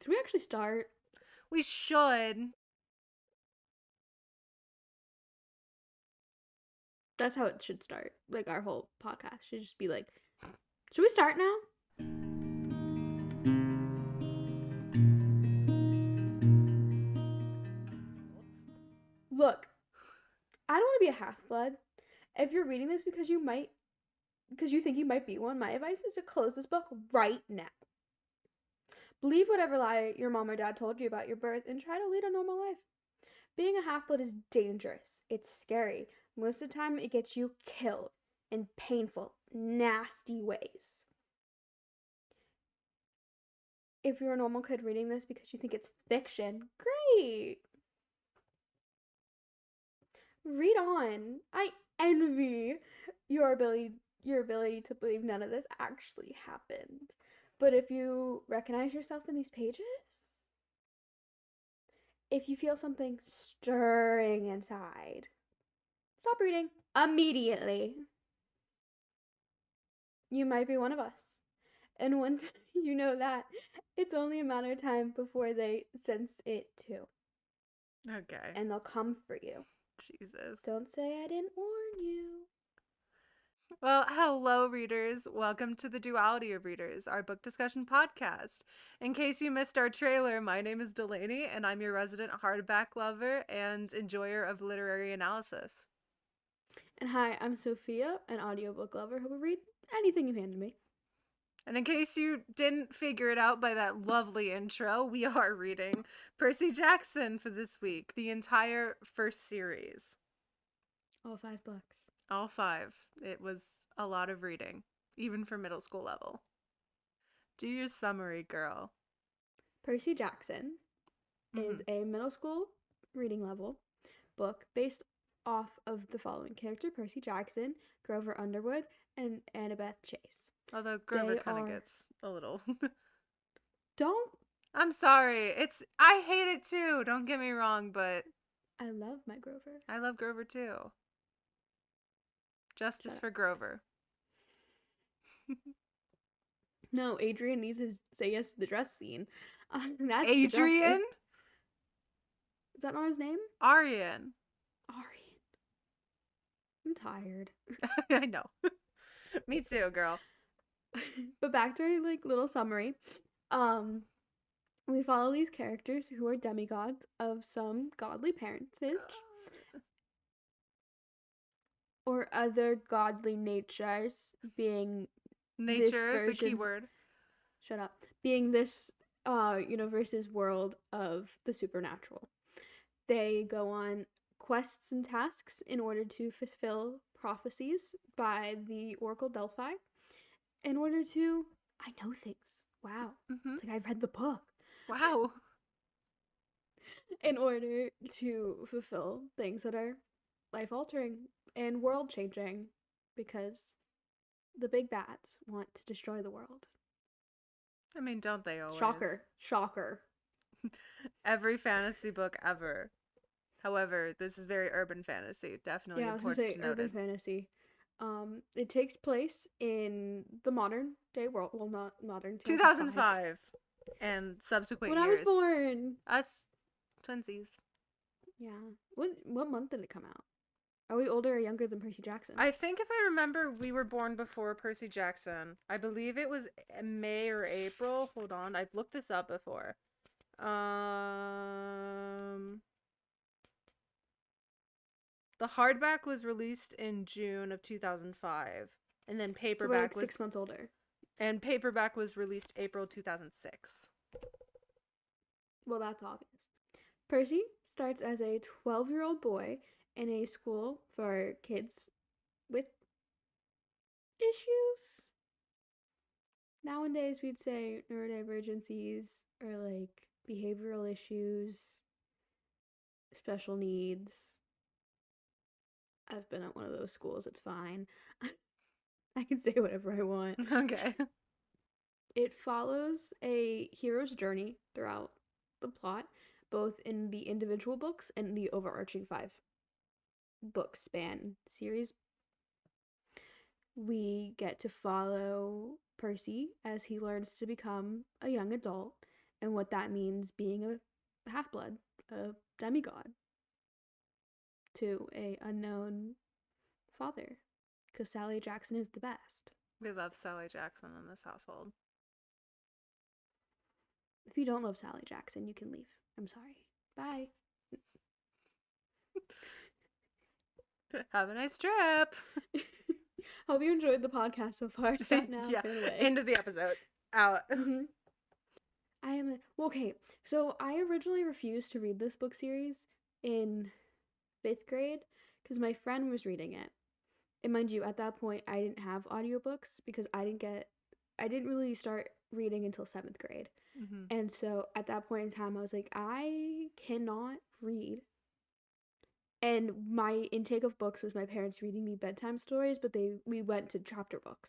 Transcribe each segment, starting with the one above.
Should we actually start? We should. That's how it should start. Like, our whole podcast should just be like, should we start now? Look, I don't want to be a half-blood. If you're reading this because you think you might be one, my advice is to close this book right now. Believe whatever lie your mom or dad told you about your birth and try to lead a normal life. Being a half-blood is dangerous. It's scary. Most of the time, it gets you killed in painful, nasty ways. If you're a normal kid reading this because you think it's fiction, great. Read on. I envy your ability to believe none of this actually happened. But if you recognize yourself in these pages, if you feel something stirring inside, stop reading immediately. You might be one of us. And once you know that, it's only a matter of time before they sense it too. Okay. And they'll come for you. Jesus. Don't say I didn't warn you. Well, hello, readers. Welcome to the Duality of Readers, our book discussion podcast. In case you missed our trailer, my name is Delaney, and I'm your resident hardback lover and enjoyer of literary analysis. And hi, I'm Sophia, an audiobook lover who will read anything you hand to me. And in case you didn't figure it out by that lovely intro, we are reading Percy Jackson for this week, the entire first series. All 5 books. All 5. It was a lot of reading, even for middle school level. Do your summary, girl. Percy Jackson is a middle school reading level book based off of the following character: Percy Jackson, Grover Underwood, and Annabeth Chase. Although Grover kind of gets a little... Don't... I'm sorry. I hate it too. Don't get me wrong, but... I love my Grover. I love Grover too. Justice for Grover. No, Adrian needs to say yes to the dress scene. That's Adrian? Is that not his name? Arian. I'm tired. I know. Me too, girl. But back to our little summary. We follow these characters who are demigods of some godly parentage or other godly natures, being nature, the key word. Shut up. Being this universe's world of the supernatural. They go on quests and tasks in order to fulfill prophecies by the Oracle Delphi in order to... I know things. Wow. Mm-hmm. It's like I've read the book. Wow. In order to fulfill things that are life-altering and world-changing, because the big bats want to destroy the world. I mean, don't they always? Shocker. Every fantasy book ever. However, this is very urban fantasy. Definitely important to note. Urban fantasy. It takes place in the modern day world. Well, not modern. 2005 and subsequent years. When I was born. Us twinsies. Yeah. What month did it come out? Are we older or younger than Percy Jackson? I think if I remember, we were born before Percy Jackson. I believe it was May or April. Hold on, I've looked this up before. The hardback was released in June of 2005, and then paperback was 6 months older. And paperback was released April 2006. Well, that's obvious. Percy starts as a 12-year-old boy in a school for kids with issues. Nowadays, we'd say neurodivergencies or behavioral issues, special needs. I've been at one of those schools. It's fine. I can say whatever I want. Okay. It follows a hero's journey throughout the plot, both in the individual books and the overarching 5-book span series. We get to follow Percy as he learns to become a young adult and what that means being a half-blood, a demigod to a unknown father, because Sally Jackson is the best. We love Sally Jackson in this household. If you don't love Sally Jackson, you can leave. I'm sorry. Bye. Have a nice trip. Hope you enjoyed the podcast so far. Stop now. Yeah. Turn away. End of the episode. Out. I am okay. So I originally refused to read this book series in 5th grade because my friend was reading it. And mind you, at that point, I didn't have audiobooks because I didn't really start reading until 7th grade. Mm-hmm. And so at that point in time, I was like, I cannot read. And my intake of books was my parents reading me bedtime stories, but we went to chapter books.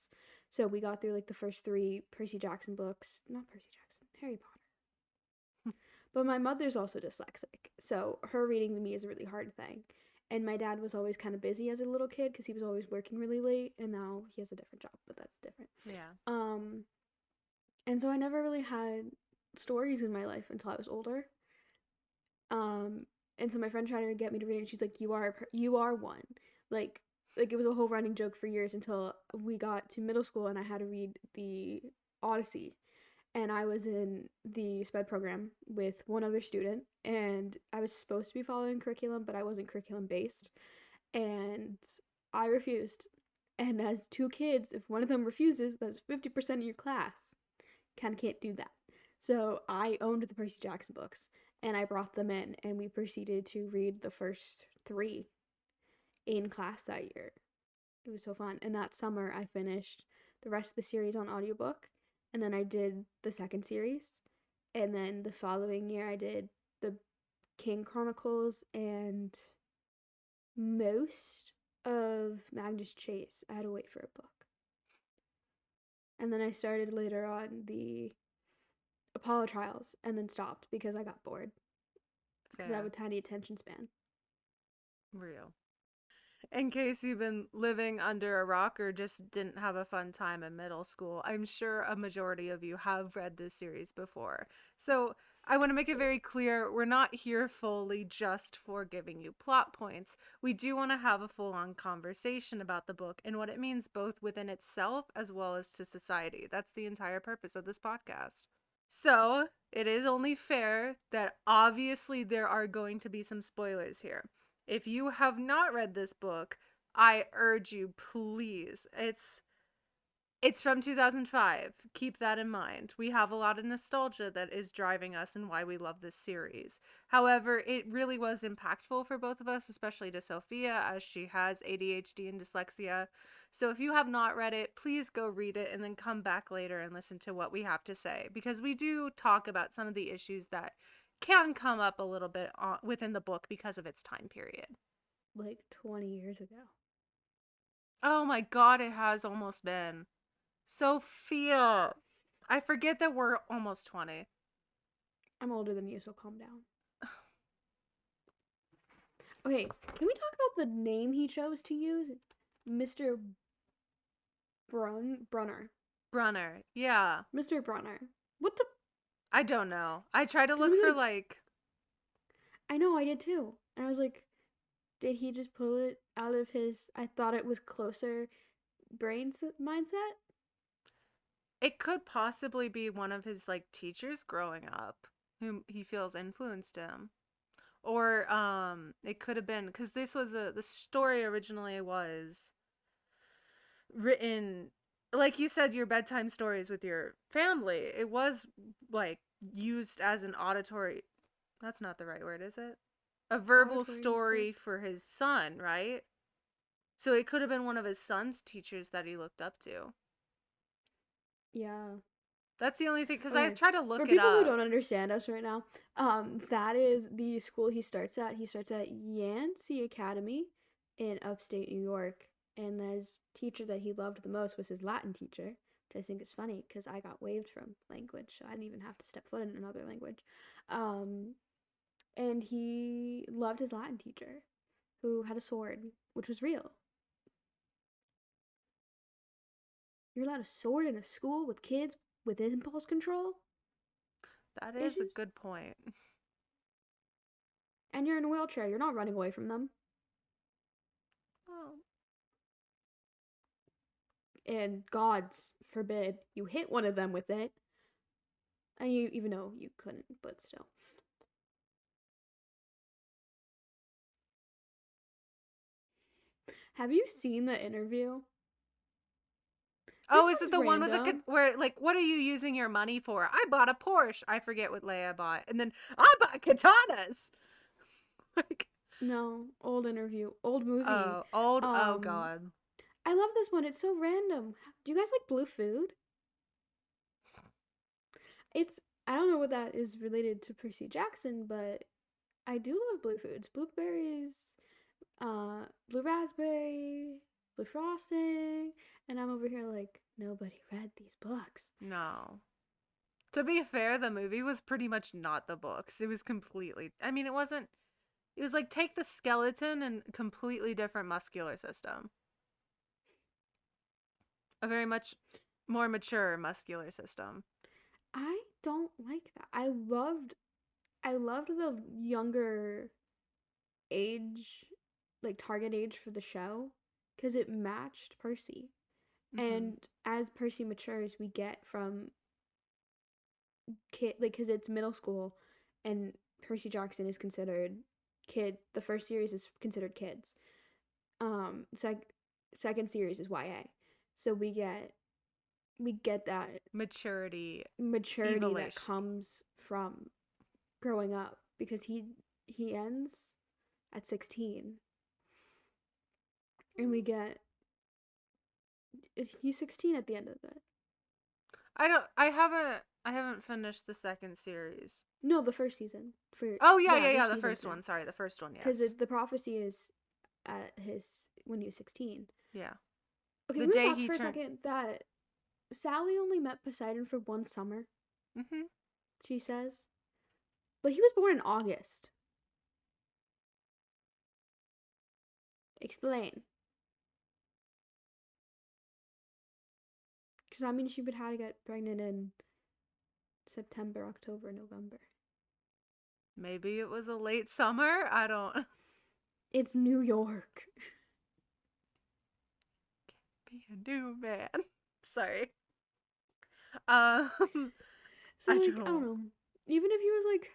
So we got through like the first 3 Percy Jackson books. Not Percy Jackson, Harry Potter. But my mother's also dyslexic, so her reading to me is a really hard thing. And my dad was always kind of busy as a little kid because he was always working really late, and now he has a different job, but that's different. Yeah. And so I never really had stories in my life until I was older. And so my friend tried to get me to read it, and she's like, you are one." Like it was a whole running joke for years until we got to middle school and I had to read the Odyssey. And I was in the SPED program with one other student, and I was supposed to be following curriculum, but I wasn't curriculum based, and I refused. And as 2 kids, if one of them refuses, that's 50% of your class. Kind of can't do that. So I owned the Percy Jackson books, and I brought them in, and we proceeded to read the first 3 in class that year. It was so fun. And that summer, I finished the rest of the series on audiobook, and then I did the second series, and then the following year, I did the King Chronicles and most of Magnus Chase. I had to wait for a book. And then I started later on the Apollo Trials and then stopped because I got bored. Because I have a tiny attention span. Real. In case you've been living under a rock or just didn't have a fun time in middle school, I'm sure a majority of you have read this series before. So I want to make it very clear, we're not here fully just for giving you plot points. We do want to have a full-on conversation about the book and what it means both within itself as well as to society. That's the entire purpose of this podcast. So it is only fair that obviously there are going to be some spoilers here. If you have not read this book, I urge you, please. It's from 2005. Keep that in mind. We have a lot of nostalgia that is driving us and why we love this series. However, it really was impactful for both of us, especially to Sophia, as she has ADHD and dyslexia. So if you have not read it, please go read it and then come back later and listen to what we have to say, because we do talk about some of the issues that can come up a little bit within the book because of its time period. Like 20 years ago. Oh my god, it has almost been. Sophia! I forget that we're almost 20. I'm older than you, so calm down. Okay, can we talk about the name he chose to use? Mr. Brunner. Brunner, yeah. Mr. Brunner. What the? I don't know. I tried to look for like... I know, I did too. And I was like, did he just pull it out of his, I thought it was closer brain mindset? It could possibly be one of his like teachers growing up whom he feels influenced him. Or it could have been, because this was the story originally was written, like you said, your bedtime stories with your family. It was like used as an auditory, that's not the right word, is it? A verbal story for his son, right? So it could have been one of his son's teachers that he looked up to. Yeah. That's the only thing, because Okay. I try to look it up. For people who don't understand us right now, that is the school he starts at. He starts at Yancey Academy in upstate New York, and his teacher that he loved the most was his Latin teacher, which I think is funny because I got waived from language, so I didn't even have to step foot in another language. And he loved his Latin teacher, who had a sword, which was real. You're allowed a sword in a school with kids with impulse control? That is a issues. good point. And you're in a wheelchair. You're not running away from them. Oh. And God forbid you hit one of them with it. And you, even though you couldn't, but still. Have you seen the interview? This Oh, is it one's the one with random. where, like, what are you using your money for? I bought a Porsche. I forget what Leia bought. And then, I bought katanas. Like, No, old interview, old movie. oh, old, oh Um, God. I love this one. It's so random. Do you guys like blue food? It's I don't know what that is related to Percy Jackson, but I do love blue foods. Blueberries, blue raspberry, blue frosting, and I'm over here like nobody read these books. No. To be fair, the movie was pretty much not the books. It was completely, I mean, it wasn't, it was like take the skeleton and completely different muscular system. A very much more mature muscular system. I don't like that. I loved the younger age, like target age for the show, because it matched Percy. Mm-hmm. And as Percy matures, we get from kid, like, because it's middle school, and Percy Jackson is considered kid. The first series is considered kids. Second series is YA. So we get that Maturity, maturity that evolution. comes from growing up because he ends at 16, and we get he's 16 at the end of it. I haven't finished the second series. No, the first season for Oh yeah, yeah, yeah, there's yeah, the seasons first now one. Sorry, the first one, because yes. the prophecy is at his when he was 16. Yeah. Okay, The we're gonna day talk he for a turned second that Sally only met Poseidon for one summer. Mhm. She says, but he was born in August. Explain, because I mean she would have to get pregnant in September, October, November. Maybe it was a late summer. I don't It's New York. be a new man. Sorry. Um So I like I don't don't know. Even if he was like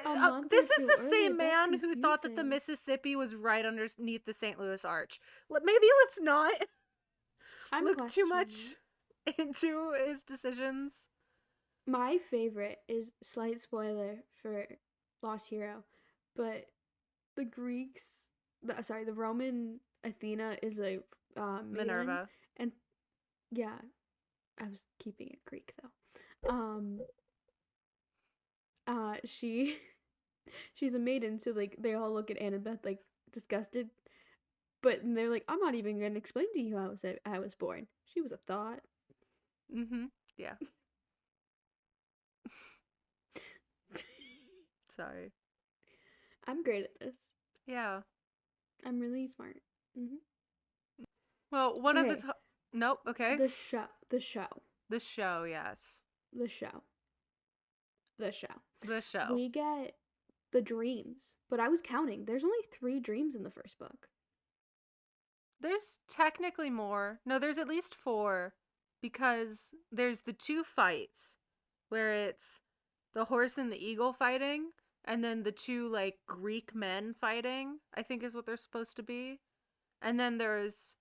a month or this is two the early, same that's man who thought that the confusing. Mississippi was right underneath the St. Louis Arch. Maybe let's not I'm look too questioning much into his decisions. my favorite is slight spoiler for Lost Hero, but the Greeks, the Roman Athena is a maiden, Minerva. and yeah, I was keeping it Greek though. She she's a maiden, so like they all look at Annabeth like disgusted, but they're like, I'm not even gonna explain to you how I was born. She was a thought. Mhm. Yeah. Sorry. I'm great at this. Yeah. I'm really smart. hmm Well, one of the Okay, nope, okay. the show, The show, yes. the show, the show. The show. We get the dreams, but I was counting. There's only 3 dreams in the first book. There's technically more. No, there's at least 4 because there's the 2 fights where it's the horse and the eagle fighting and then the 2 like Greek men fighting, I think is what they're supposed to be. And then there's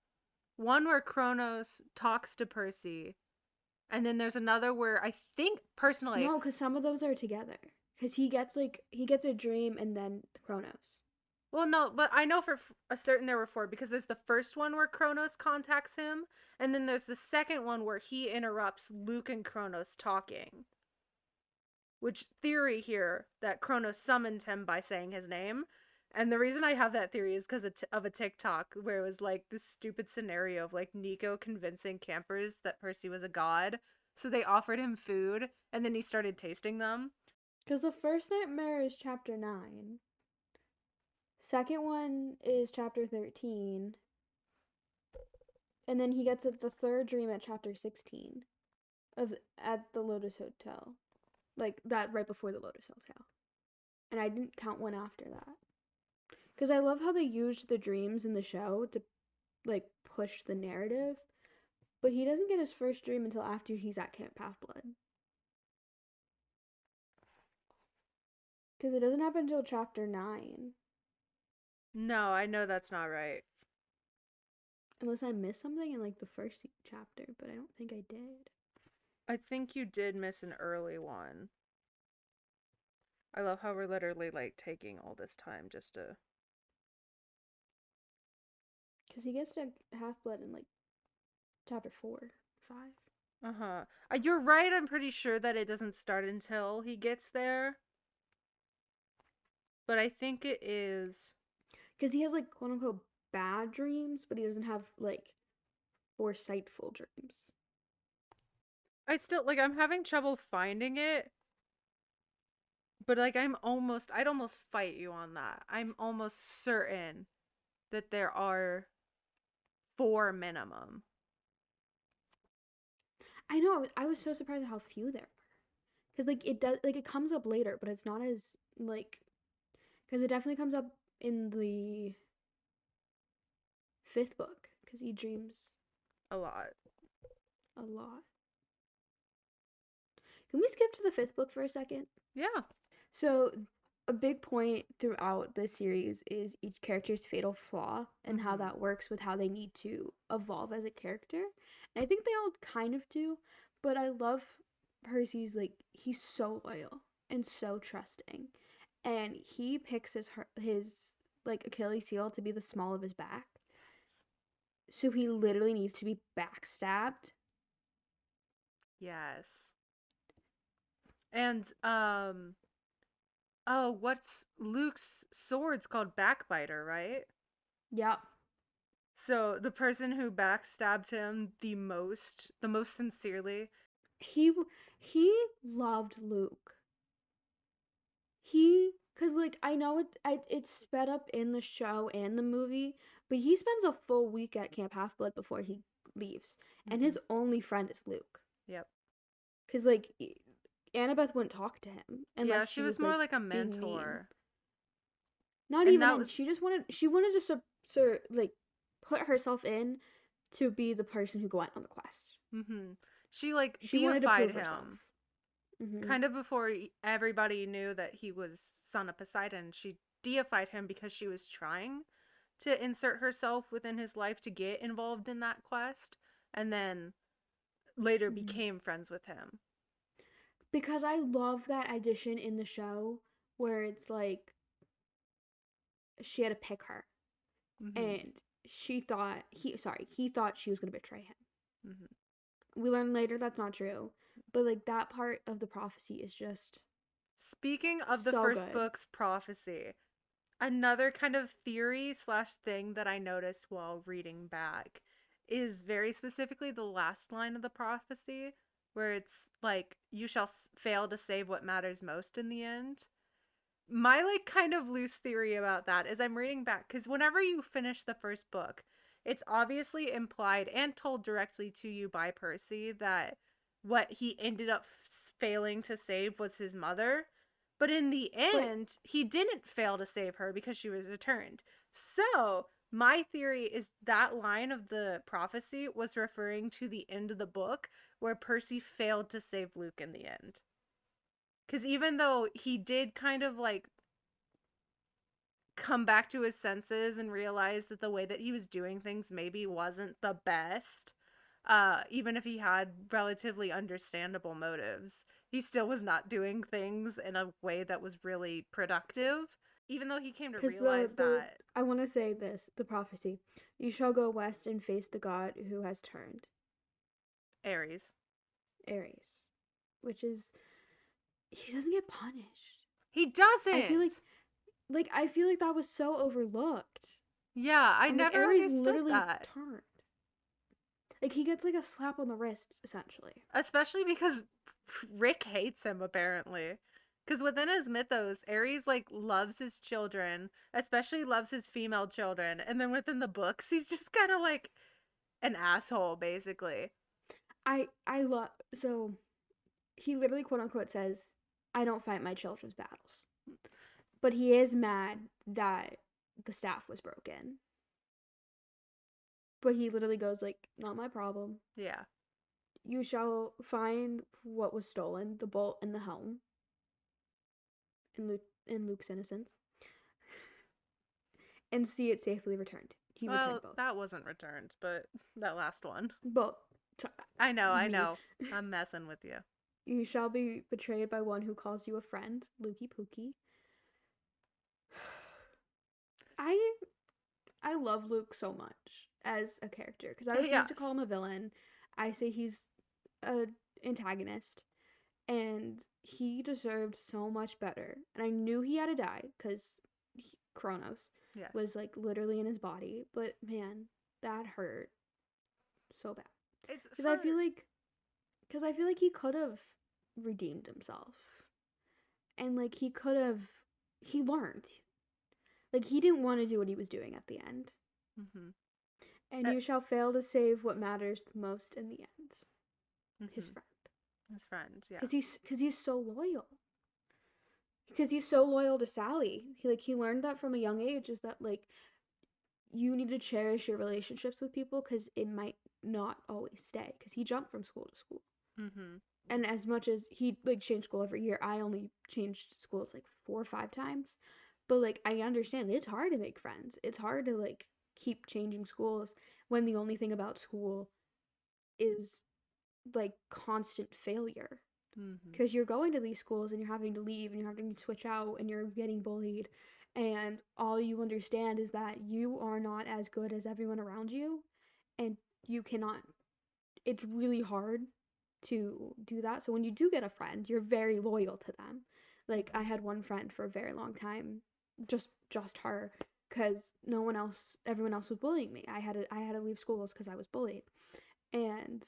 one where Kronos talks to Percy. And then there's another where I think personally, No, because some of those are together. Because he gets a dream and then Chronos. well, no, but I know for a certain there were 4 because there's the first one where Kronos contacts him, and then there's the second one where he interrupts Luke and Kronos talking. Which theory here that Kronos summoned him by saying his name. And the reason I have that theory is because of a TikTok where it was like this stupid scenario of like Nico convincing campers that Percy was a god. So they offered him food and then he started tasting them. Because the first nightmare is chapter 9. Second one is chapter 13. And then he gets the third dream at chapter 16 of at the Lotus Hotel. Like that right before the Lotus Cell Tale. And I didn't count one after that. Because I love how they used the dreams in the show to like push the narrative. But he doesn't get his first dream until after he's at Camp Half Blood. Because it doesn't happen until chapter 9. No, I know that's not right. Unless I missed something in like the first chapter, but I don't think I did. I think you did miss an early one. I love how we're literally like taking all this time just to. Because he gets to Half Blood in like chapter 4, 5. Uh-huh. You're right, I'm pretty sure that it doesn't start until he gets there. But I think it is. Because he has like quote unquote bad dreams, but he doesn't have like foresightful dreams. I'm having trouble finding it. But like I'd almost fight you on that. I'm almost certain that there are 4 minimum. I know. I was so surprised at how few there were. Because like it does, like it comes up later, but it's not as like. Because it definitely comes up in the 5th book. Because he dreams A lot. a lot. Can we skip to the 5th book for a second? Yeah. So, a big point throughout the series is each character's fatal flaw and how that works with how they need to evolve as a character. And I think they all kind of do, but I love Percy's like he's so loyal and so trusting. And he picks his like Achilles heel to be the small of his back. So he literally needs to be backstabbed. Yes. And oh, what's Luke's sword's called Backbiter, right? Yep. So the person who backstabbed him the most sincerely. He he loved Luke. Cause like I know it's sped up in the show and the movie, but he spends a full week at Camp Half Blood before he leaves, and his only friend is Luke. Yep. Cause like Annabeth wouldn't talk to him unless she was more like a being mean. mentor. Not And even, that and was she wanted like put herself in to be the person who went on the quest. She like She wanted to deified prove herself. him. Kind of before everybody knew that he was son of Poseidon, she deified him because she was trying to insert herself within his life to get involved in that quest, and then later became friends with him. Because I love that addition in the show where it's like she had to pick her, and he thought she was gonna betray him. We learn later that's not true, but like that part of the prophecy is just. Speaking of the so first good. book's prophecy, another kind of theory / thing that I noticed while reading back is very specifically the last line of the prophecy, where it's like, you shall fail to save what matters most in the end. My like kind of loose theory about that is I'm reading back, because whenever you finish the first book, it's obviously implied and told directly to you by Percy that what he ended up failing to save was his mother. But in the end, he didn't fail to save her because she was returned. So my theory is that line of the prophecy was referring to the end of the book where Percy failed to save Luke in the end. Because even though he did kind of like come back to his senses and realize that the way that he was doing things maybe wasn't the best, even if he had relatively understandable motives, he still was not doing things in a way that was really productive, even though he came to realize that. I want to say this, the prophecy. You shall go west and face the god who has turned. Aries. Which is, he doesn't get punished. He doesn't. I feel like that was so overlooked. Yeah, I never understood that. Turned. Like, he gets like a slap on the wrist, essentially. Especially because Rick hates him, apparently. Because within his mythos, Ares like loves his children, especially loves his female children, and then within the books, he's just kind of like an asshole, basically. So he literally quote unquote says I don't fight my children's battles. But he is mad that the staff was broken. But he literally goes like, not my problem. Yeah. You shall find what was stolen, the bolt and the helm. In Luke's innocence. And see it safely returned. He returned Well, both. that wasn't returned, but that last one. Both. I know. I'm messing with you. You shall be betrayed by one who calls you a friend, Lukey Pookie. I love Luke so much as a character because I refuse to call him a villain. I say he's an antagonist, and he deserved so much better. And I knew he had to die because Kronos was like literally in his body. But man, that hurt so bad. Because I feel like he could have redeemed himself, and like he learned. Like, he didn't want to do what he was doing at the end. Mm-hmm. And you shall fail to save what matters the most in the end. Mm-hmm. His friend, yeah. Because he's so loyal. Because he's so loyal to Sally. He learned that from a young age, is that, like, you need to cherish your relationships with people because it might not always stay. Because he jumped from school to school. Mm-hmm. And as much as he, like, changed school every year, I only changed schools, like, 4 or 5 times. But, like, I understand it's hard to make friends. It's hard to, like, keep changing schools when the only thing about school is, like, constant failure. Because you're going to these schools and you're having to leave and you're having to switch out and you're getting bullied. And all you understand is that you are not as good as everyone around you. And you cannot, it's really hard to do that. So when you do get a friend, you're very loyal to them. Like, I had one friend for a very long time, just her, because everyone else was bullying me. I had to leave schools because I was bullied, and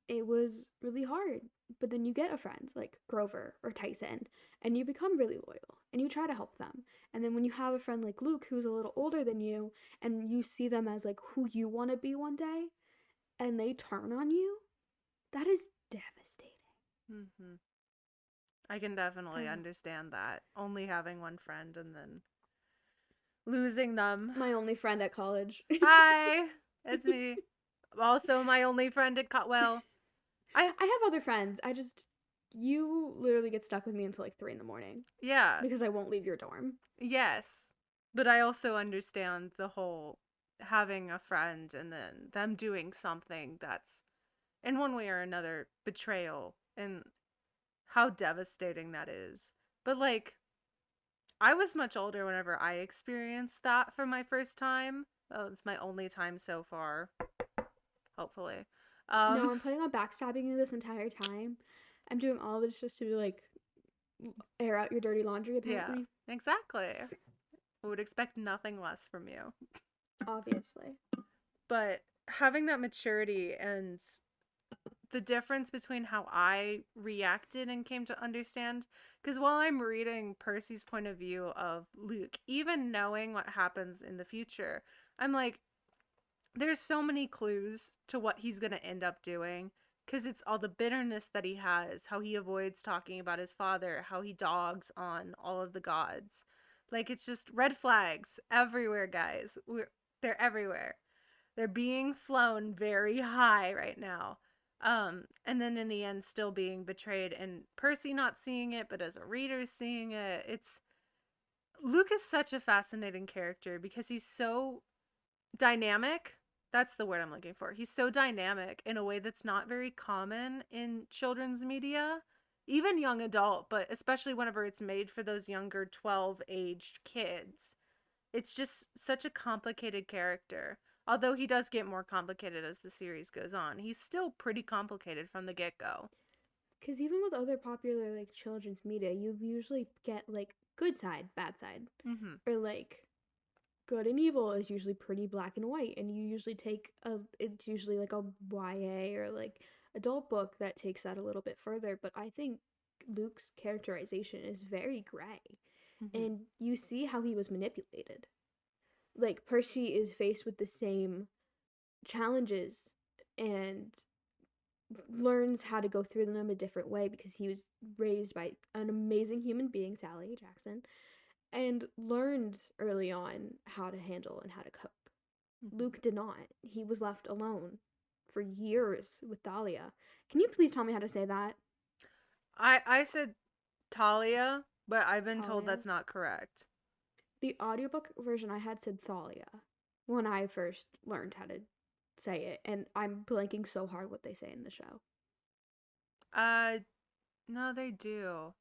it was really hard. But then you get a friend like Grover or Tyson, and you become really loyal, and you try to help them. And then when you have a friend like Luke, who's a little older than you, and you see them as like who you want to be one day, and they turn on you, that is devastating. Mm-hmm. I can definitely understand that. Only having one friend and then losing them. My only friend at college. Hi, it's me. Also, my only friend at I have other friends. You literally get stuck with me until like 3 a.m. Yeah. Because I won't leave your dorm. Yes. But I also understand the whole having a friend and then them doing something that's in one way or another betrayal and how devastating that is. But like, I was much older whenever I experienced that for my first time. Oh, it's my only time so far. Hopefully. No, I'm planning on backstabbing you this entire time. I'm doing all this just to like air out your dirty laundry, apparently. Yeah, exactly. I would expect nothing less from you. Obviously. But having that maturity and the difference between how I reacted and came to understand, because while I'm reading Percy's point of view of Luke, even knowing what happens in the future, I'm like, there's so many clues to what he's going to end up doing, because it's all the bitterness that he has, how he avoids talking about his father, how he dogs on all of the gods. Like, it's just red flags everywhere, guys. They're everywhere. They're being flown very high right now. And then in the end, still being betrayed, and Percy not seeing it, but as a reader seeing it. Luke is such a fascinating character because he's so dynamic. That's the word I'm looking for. He's so dynamic in a way that's not very common in children's media, even young adult, but especially whenever it's made for those younger 12 aged kids. It's just such a complicated character. Although he does get more complicated as the series goes on, he's still pretty complicated from the get-go. Because even with other popular like children's media, you usually get like good side, bad side, or like good and evil is usually pretty black and white, and you usually it's usually like a YA or like adult book that takes that a little bit further. But I think Luke's characterization is very gray, and you see how he was manipulated. Like, Percy is faced with the same challenges and learns how to go through them a different way because he was raised by an amazing human being, Sally Jackson, and learned early on how to handle and how to cope. Mhm. Luke did not. He was left alone for years with Dahlia. Can you please tell me how to say that? I said Talia, but I've been told Talia? that's not correct. The audiobook version I had said Thalia when I first learned how to say it, and I'm blanking so hard what they say in the show. Uh, no, they do.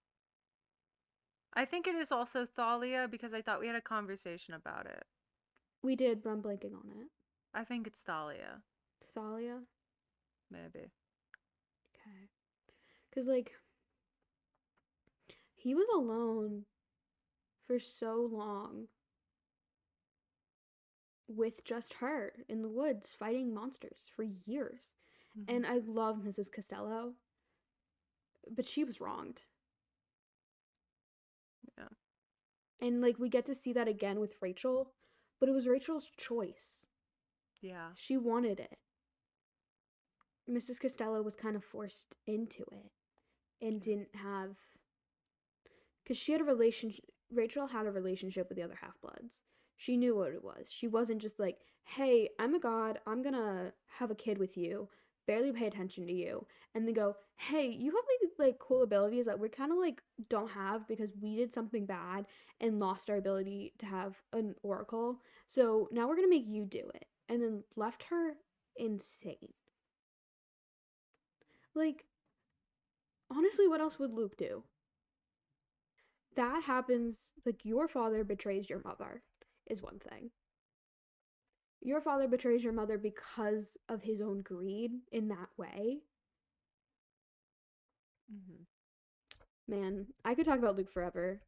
I think it is also Thalia because I thought we had a conversation about it. We did, but I'm blanking on it. I think it's Thalia, Thalia? maybe. Okay. Because, like, he was alone for so long with just her in the woods fighting monsters for years. Hmm. And I love Mrs. Costello, but she was wronged. Yeah. And, like, we get to see that again with Rachel, but it was Rachel's choice. Yeah. She wanted it. Mrs. Costello was kind of forced into it and Yeah. didn't have, because she had a relationship. Rachel had a relationship with the other half bloods. She knew what it was. She wasn't just like, hey, I'm a god, I'm gonna have a kid with you, barely pay attention to you, and then go, hey, you have like cool abilities that we kind of like don't have because we did something bad and lost our ability to have an oracle. So now we're gonna make you do it. And then left her insane. Like, honestly, what else would Luke do? That happens, like, your father betrays your mother, is one thing. Your father betrays your mother because of his own greed in that way. Hmm. Man, I could talk about Luke forever.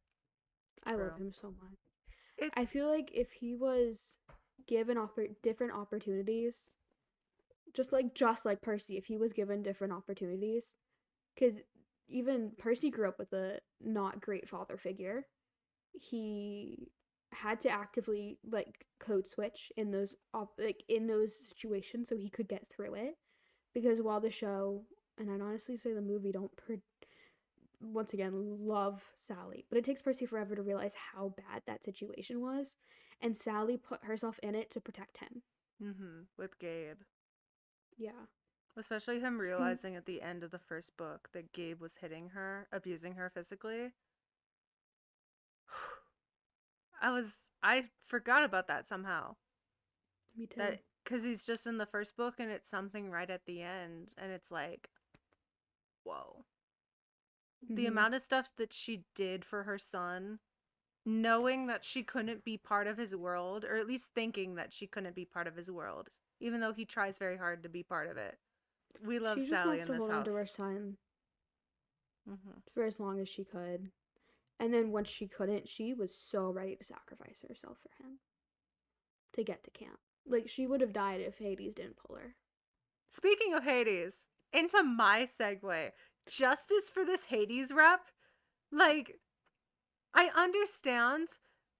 I love True. him so much. I It's. feel like if he was given different opportunities, just like Percy, if he was given different opportunities, because even Percy grew up with a not great father figure. He had to actively like code switch in those situations so he could get through it, because while the show and I'd honestly say the movie don't once again love Sally, but it takes Percy forever to realize how bad that situation was, and Sally put herself in it to protect him. With Gabe. Yeah. Especially him And realizing at the end of the first book that Gabe was hitting her, abusing her physically. I forgot about that somehow. me too. That because he's just in the first book and it's something right at the end, and it's like, whoa. The Mhm. amount of stuff that she did for her son, knowing that she couldn't be part of his world, or at least thinking that she couldn't be part of his world, even though he tries very hard to be part of it. We love She just Sally wants in to this hold on to her house. son Hmm. for as long as she could. And then once she couldn't, she was so ready to sacrifice herself for him to get to camp. Like, she would have died if Hades didn't pull her. Speaking of Hades, into my segue, justice for this Hades rep. Like, I understand.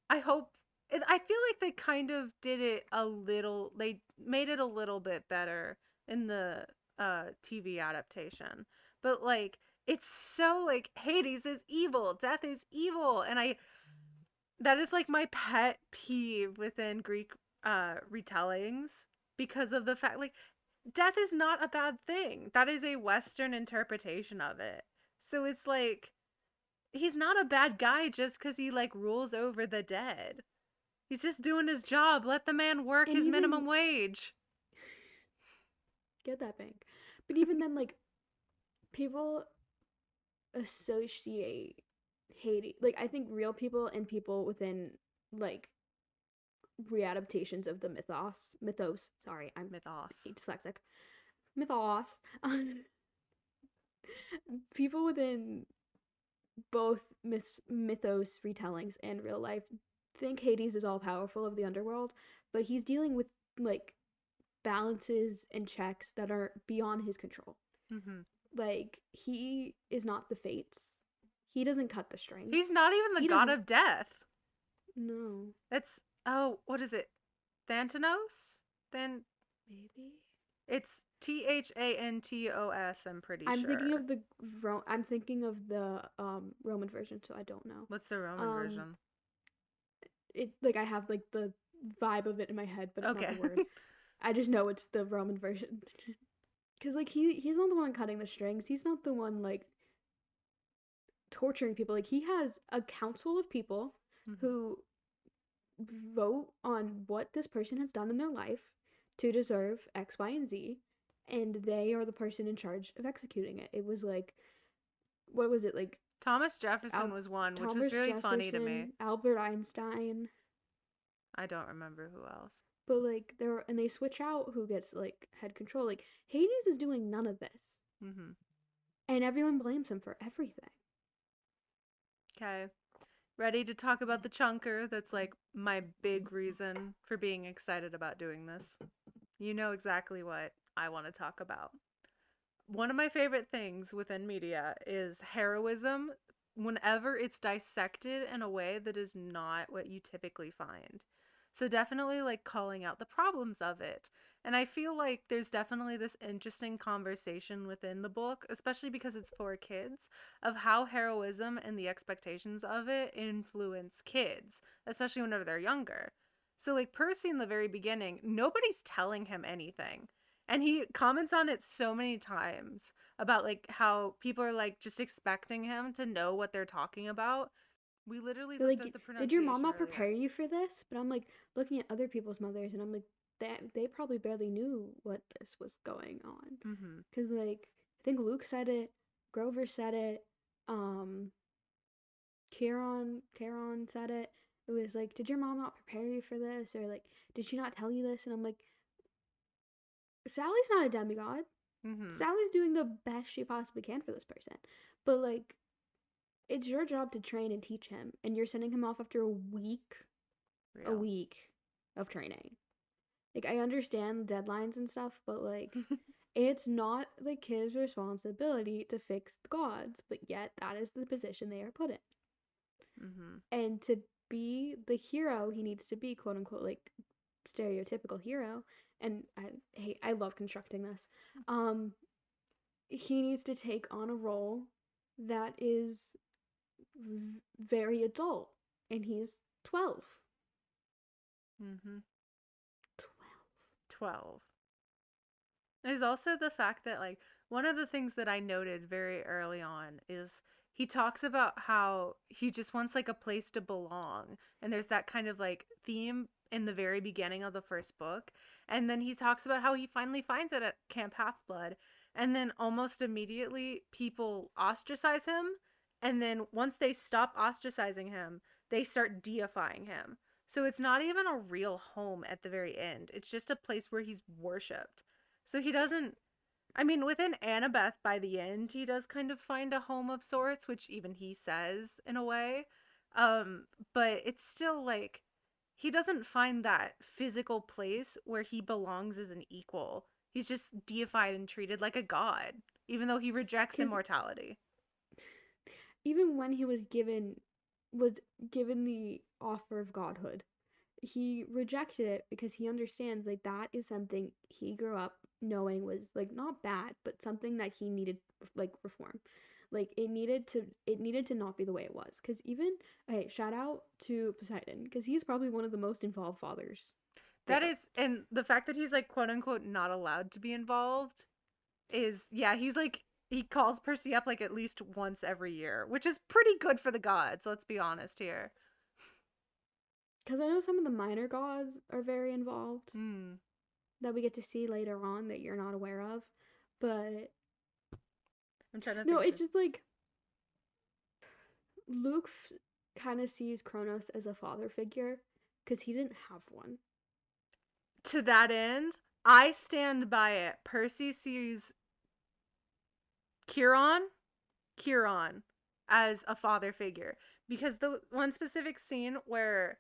I hope. I feel like they kind of did it a little. They made it a little bit better in the TV adaptation. But like, it's so like Hades is evil, death is evil, and I that is like my pet peeve within Greek retellings because of the fact like death is not a bad thing. That is a Western interpretation of it. So it's like he's not a bad guy just because he like rules over the dead. He's just doing his job. Let the man work And his even minimum wage. get that bank. But even then, like, people associate Hades. Like, I think real people and people within, like, readaptations of the mythos. Sorry, I'm Mythos. dyslexic. Mythos. People within both mythos retellings and real life think Hades is all powerful of the underworld, but he's dealing with like balances and checks that are beyond his control. Mm-hmm. Like, he is not the fates. He doesn't cut the strings. He's not even the He god doesn't. of death. No. It's oh, what is it? Thanatos? Then Maybe. It's Thantos, I'm pretty I'm thinking sure. of the Roman version, so I don't know. What's the Roman Um, version? it like I have like the vibe of it in my head, but not the Okay. word. I just know it's the Roman version. Cause like he's not the one cutting the strings. He's not the one like torturing people. Like he has a council of people Mhm. who vote on what this person has done in their life to deserve X, Y, and Z, and they are the person in charge of executing it. It was like, what was it like? Thomas Jefferson Al- was one, which was Thomas really funny to me. Jefferson, Albert Einstein, I don't remember who else. but like there and they switch out who gets like head control. Like Hades is doing none of this, Mm-hmm. and everyone blames him for everything. Okay. Ready to talk about the chunker? That's like my big reason for being excited about doing this. You know exactly what I want to talk about. One of my favorite things within media is heroism whenever it's dissected in a way that is not what you typically find. So definitely like calling out the problems of it. And I feel like there's definitely this interesting conversation within the book, especially because it's for kids, of how heroism and the expectations of it influence kids, especially whenever they're younger. So like Percy in the very beginning, nobody's telling him anything. And he comments on it so many times about like how people are like just expecting him to know what they're talking about. We literally They're looked like, up the did your mom pronunciation not prepare earlier. you for this? But I'm like looking at other people's mothers, and I'm like, that they probably barely knew what this was going on. Mhm. Cause like I think Luke said it, Grover said it, um, Kieran said it. It was like, did your mom not prepare you for this, or like, did she not tell you this? And I'm like, Sally's not a demigod. Mhm. Sally's doing the best she possibly can for this person, but like, it's your job to train and teach him, and you're sending him off after a Real. week of training. Like I understand deadlines and stuff, but like it's not the kid's responsibility to fix the gods, but yet that is the position they are put in. Mhm. And to be the hero he needs to be, quote unquote, like stereotypical hero, and I love constructing this. Um he needs to take on a role that is very adult, and he's 12. Mhm. 12. 12. There's also the fact that like one of the things that I noted very early on is he talks about how he just wants like a place to belong. And there's that kind of like theme in the very beginning of the first book. And then he talks about how he finally finds it at Camp Half Blood. And then almost immediately people ostracize him. And then once they stop ostracizing him, they start deifying him. So it's not even a real home at the very end. It's just a place where he's worshipped. So he doesn't. I mean, within Annabeth, by the end, he does kind of find a home of sorts, which even he says in a way. Um, but it's still like he doesn't find that physical place where he belongs as an equal. He's just deified and treated like a god, even though he rejects Because immortality. even when he was given the offer of godhood, he rejected it because he understands like that is something he grew up knowing was like not bad, but something that he needed like reform. Like it needed to not be the way it was. Cause even okay, shout out to Poseidon because he's probably one of the most involved fathers That ever. is, and the fact that he's like quote unquote not allowed to be involved is, yeah, he's like, he calls Percy up like at least once every year, which is pretty good for the gods, let's be honest here. Because I know some of the minor gods are very involved Hmm. that we get to see later on that you're not aware of. But I'm trying to no, think. it's just like Luke kind of sees Kronos as a father figure because he didn't have one. To that end, I stand by it. Percy sees Chiron, Chiron as a father figure because the one specific scene where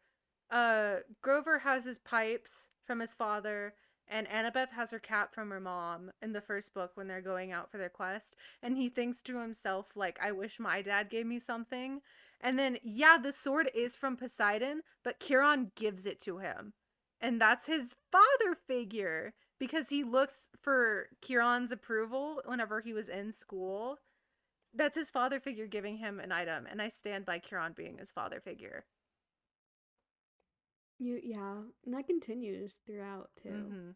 Grover has his pipes from his father and Annabeth has her cap from her mom in the first book when they're going out for their quest, and he thinks to himself like, I wish my dad gave me something. And then yeah, the sword is from Poseidon, but Chiron gives it to him, and that's his father figure. because he looks for Kieran's approval whenever he was in school. That's his father figure giving him an item, and I stand by Kieran being his father figure. Yeah, and that continues throughout too. Mm-hmm.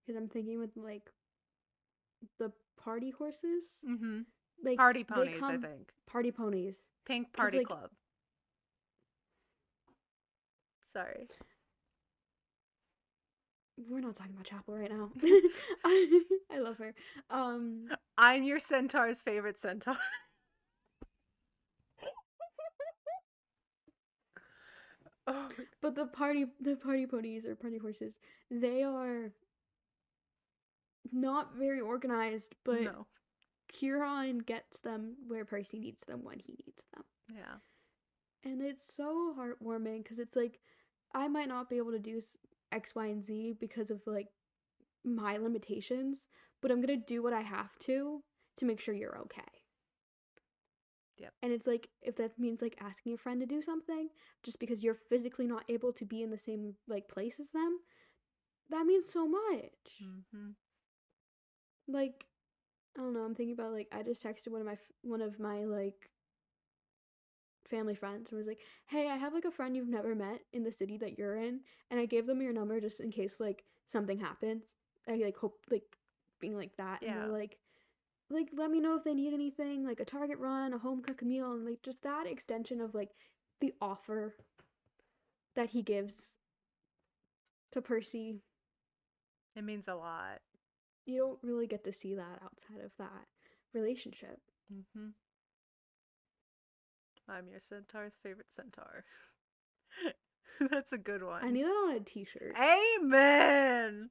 Because I'm thinking with like the party horses, Mm-hmm. like Party they ponies, I come think. party ponies. Pink Because Party like Club. Sorry. we're not talking about Chapel right now. I love her. I'm your centaur's favorite centaur. Oh, but the party ponies or party horses, they are not very organized, but no. Kieran gets them where Percy needs them when he needs them. Yeah. And it's so heartwarming because it's like I might not be able to do X, Y, and Z because of like my limitations, but I'm gonna do what I have to make sure you're okay. Yep. And it's like if that means like asking a friend to do something just because you're physically not able to be in the same like place as them, that means so much. Mm-hmm. Like I don't know, I'm thinking about like I just texted one of my like family friends and was like, "Hey, I have like a friend you've never met in the city that you're in, and I gave them your number just in case like something happens." I like hope like being like that, and they're Yeah. like let me know if they need anything, like a Target run, a home cooked meal, and like just that extension of like the offer that he gives to Percy. It means a lot. You don't really get to see that outside of that relationship. Mm-hmm. I'm your centaur's favorite centaur. That's a good I one. need that on a t-shirt. Amen!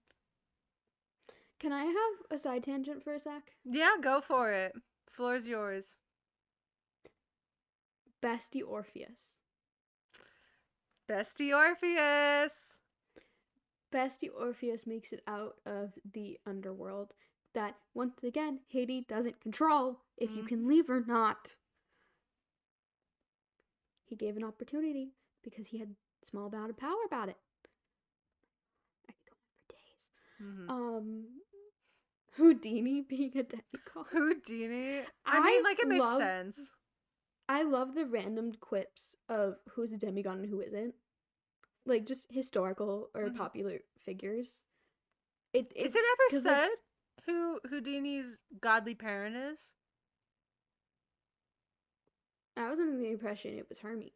Can I have a side tangent for a sec? Yeah, go for it. Floor's yours. Bestie Orpheus. Bestie Orpheus! Bestie Orpheus makes it out of the underworld that, once again, Haiti doesn't control if you can leave or not. He gave an opportunity because he had small amount of power about it. I could go on for days. Mm-hmm. Houdini being a demigod. Houdini? I mean, like, it makes sense. I love the random quips of who's a demigod and who isn't. Like, just historical or popular figures. Is it ever said like, who Houdini's godly parent is? I was under the impression it was Hermes.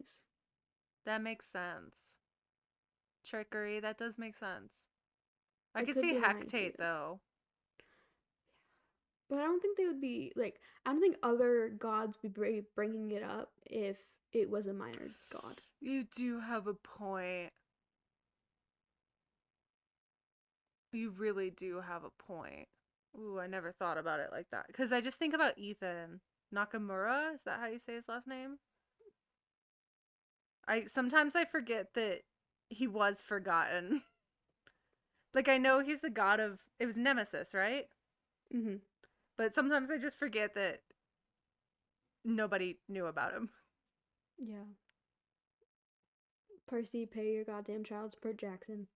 That makes sense. Trickery, that does make sense. I It could could see be lying Hecate, too. though. But I don't think they would be, like, I don't think other gods would be bringing it up if it was a minor god. You do have a point. You really do have a point. Ooh, I never thought about it like that. Because I just think about Ethan Nakamura. Is that how you say his last name? Sometimes I forget that he was forgotten. Like, I know he's the god of... It was Nemesis, right? Mm-hmm. But sometimes I just forget that nobody knew about him. Yeah. Percy, pay your goddamn child support, Jackson.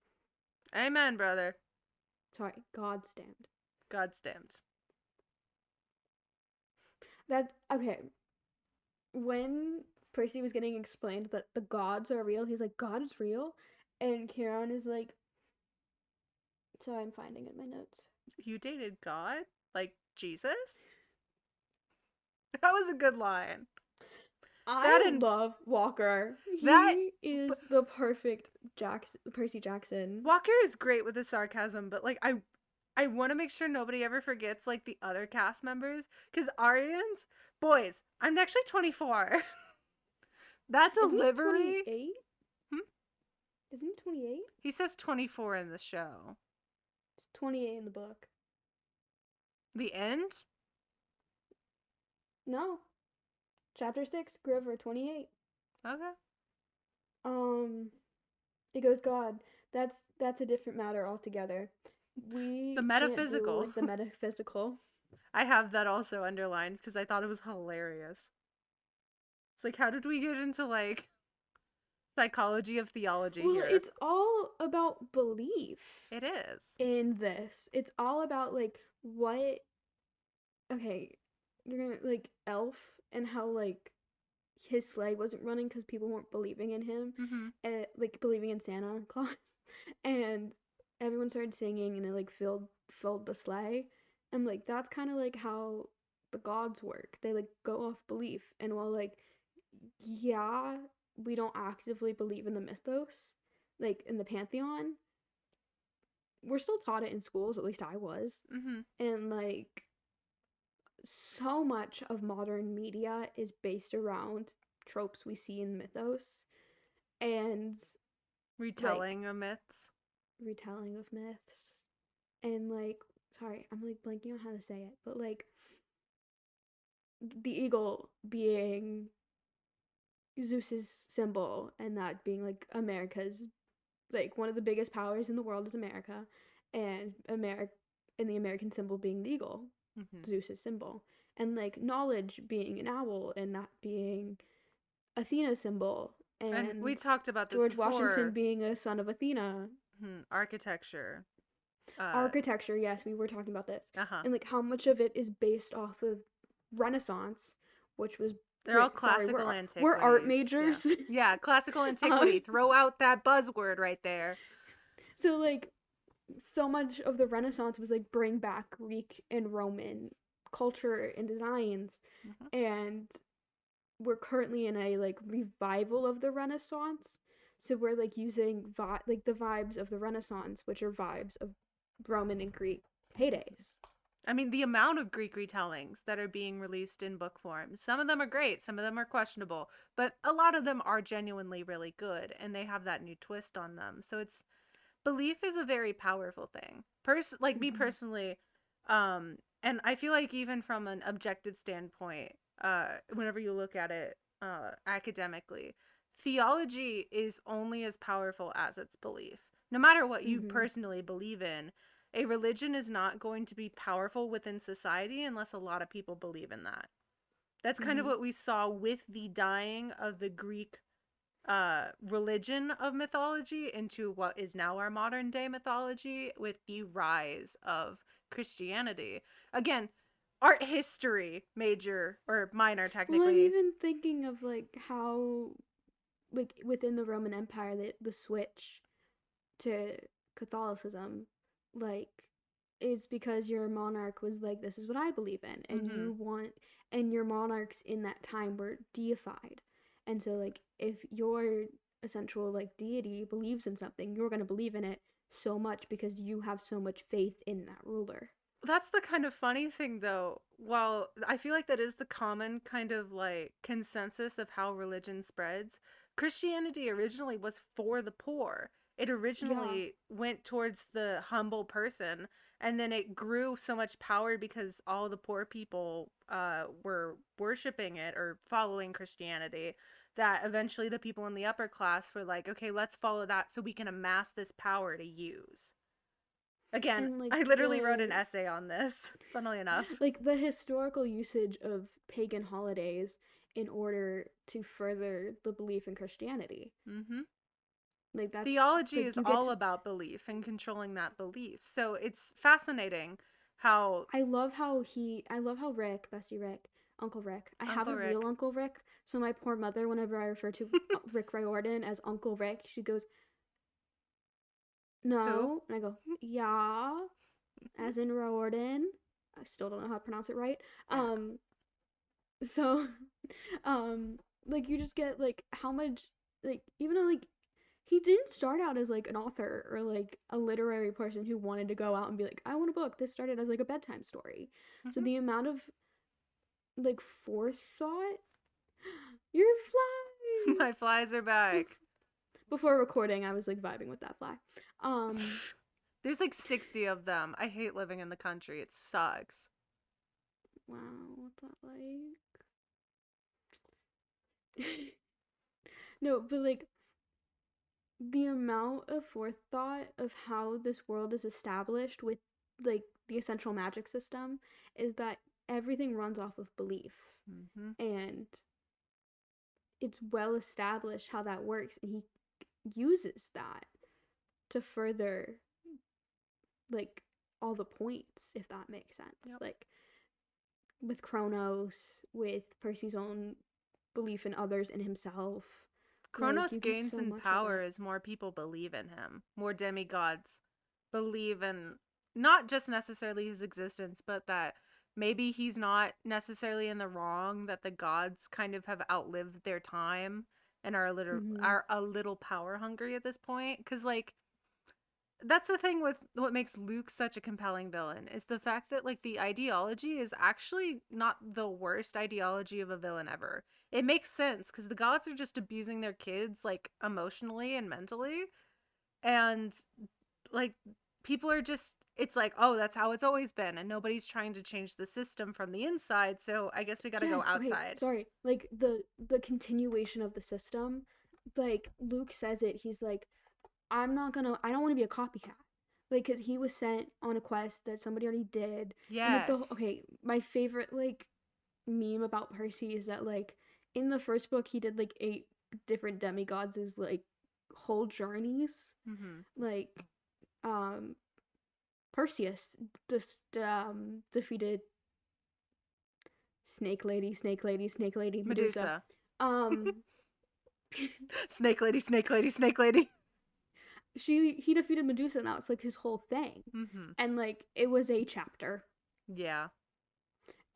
Amen, brother. Sorry, God stand. God stamped. That's, okay. When Percy was getting explained that the gods are real, he's like, God is real? And Kieran is like, so I'm finding in my notes. You dated God? Like Jesus? That was a good line. I love Walker. He is the perfect Percy Jackson. Walker is great with the sarcasm, but like I want to make sure nobody ever forgets like the other cast members, because Arians, boys, I'm actually 24. That delivery. Isn't he 28? Isn't he 28? He says 24 in the show. It's 28 in the book. The end? No. Chapter 6, Grover, 28. Okay. It goes, God, that's a different matter altogether. We The can't metaphysical. deal with the metaphysical. I have that also underlined because I thought it was hilarious. It's like, how did we get into like Psychology of theology Well, here. it's all about belief It is. in this. It's all about like what okay, you're gonna like Elf and how like his sleigh wasn't running because people weren't believing in him, Mm-hmm. and like believing in Santa Claus, and everyone started singing and it like filled the sleigh. I'm like that's kind of like how the gods work. They like go off belief, and while like yeah, we don't actively believe in the mythos, like in the pantheon, we're still taught it in schools. At least I was, Mm-hmm. and like so much of modern media is based around tropes we see in mythos and like Retelling of myths. retelling of myths and like sorry I'm like blanking on how to say it but like the eagle being Zeus's symbol and that being like America's like one of the biggest powers in the world is America and America and the American symbol being the eagle, Mm-hmm. Zeus's symbol, and like knowledge being an owl and that being Athena's symbol, And we and talked about this George Washington before. being a son of Athena. Architecture. Uh, Architecture, yes, we were talking about this, uh-huh. and like how much of it is based off of Renaissance, which was They're all sorry, classical we're art antiquities. Yeah. majors. Yeah, classical um, antiquity. Throw out that buzzword right there. so like so much of the Renaissance was like bring back Greek and Roman culture and designs, Mm-hmm. and we're currently in a like revival of the Renaissance. So we're like using like the vibes of the Renaissance, which are vibes of Roman and Greek heydays. I mean, the amount of Greek retellings that are being released in book form, some of them are great, some of them are questionable, but a lot of them are genuinely really good and they have that new twist on them. So it's belief is a very powerful thing. Like me Mm-hmm. personally, and I feel like even from an objective standpoint, whenever you look at it academically, theology is only as powerful as its belief. No matter what you Mm-hmm. personally believe in, a religion is not going to be powerful within society unless a lot of people believe in that. That's kind of Mm-hmm. what we saw with the dying of the Greek religion of mythology into what is now our modern day mythology with the rise of Christianity. Again, art history major or minor Well, I'm technically. even thinking of like how like within the Roman Empire the switch to Catholicism, like it's because your monarch was like, this is what I believe in, and Mm-hmm. you want, and your monarchs in that time were deified, and so like if your essential like deity believes in something, you're gonna believe in it so much because you have so much faith in that ruler. That's the kind of funny thing though. While I feel like that is the common kind of like consensus of how religion spreads, Christianity originally was for the poor. It Yeah, originally went towards the humble person, and then it grew so much power because all the poor people were worshiping it or following Christianity that eventually the people in the upper class were like, okay, let's follow that so we can amass this power to use. Again, and like I literally wrote an essay on this, funnily enough. the historical usage of pagan holidays in order to further the belief in Christianity. Hmm. Like that's Theology like is you get all to about belief and controlling that belief. So it's fascinating how I love how Rick, Bestie Rick, Uncle Rick. I have Uncle a real Rick. Uncle Rick, so my poor mother, whenever I refer to Rick Riordan as Uncle Rick, she goes, Who? "No." And I go, "Yeah," as in Riordan. I still don't know how to pronounce it right. Yeah. Um so um like you just get like how much like even though like he didn't start out as like an author or like a literary person who wanted to go out and be like, I want a book. This started as like a bedtime story. So Hmm. the amount of like forethought. You're flying. My flies are back. Before recording, I was like vibing with that fly. Um, There's like 60 of them. I hate living in the country. It sucks. wow, what's that like? No, but like the amount of forethought of how this world is established with like the essential magic system is that everything runs off of belief. Hmm. And it's well established how that works, and he uses that to further like all the points, if that makes sense. Yep. Like with Kronos, with Percy's own belief in others and himself. Like Kronos you get gains so in much of power it. as more people believe in him. More demigods believe in not just necessarily his existence, but that maybe he's not necessarily in the wrong, that the gods kind of have outlived their time and Mm-hmm. are a little power hungry at this point. Cause like that's the thing with what makes Luke such a compelling villain is the fact that like the ideology is actually not the worst ideology of a villain ever. It makes sense because the gods are just abusing their kids like emotionally and mentally, and like people are just it's like, oh, that's how it's always been, and nobody's trying to change the system from the inside, so I guess we got to go Yes, okay, outside. sorry. Like the continuation of the system, like Luke says it, he's like, I don't want to be a copycat. Like, cause he was sent on a quest that somebody already did, and like Yes. okay, my favorite like meme about Percy is that like in the first book he did like 8 different demigods as like whole journeys. Mhm. Like um Perseus just defeated Snake Lady, Medusa. Medusa. Um Snake lady, snake lady, snake lady. he defeated Medusa, and that's like his whole thing. Mhm. And like it was a chapter. Yeah.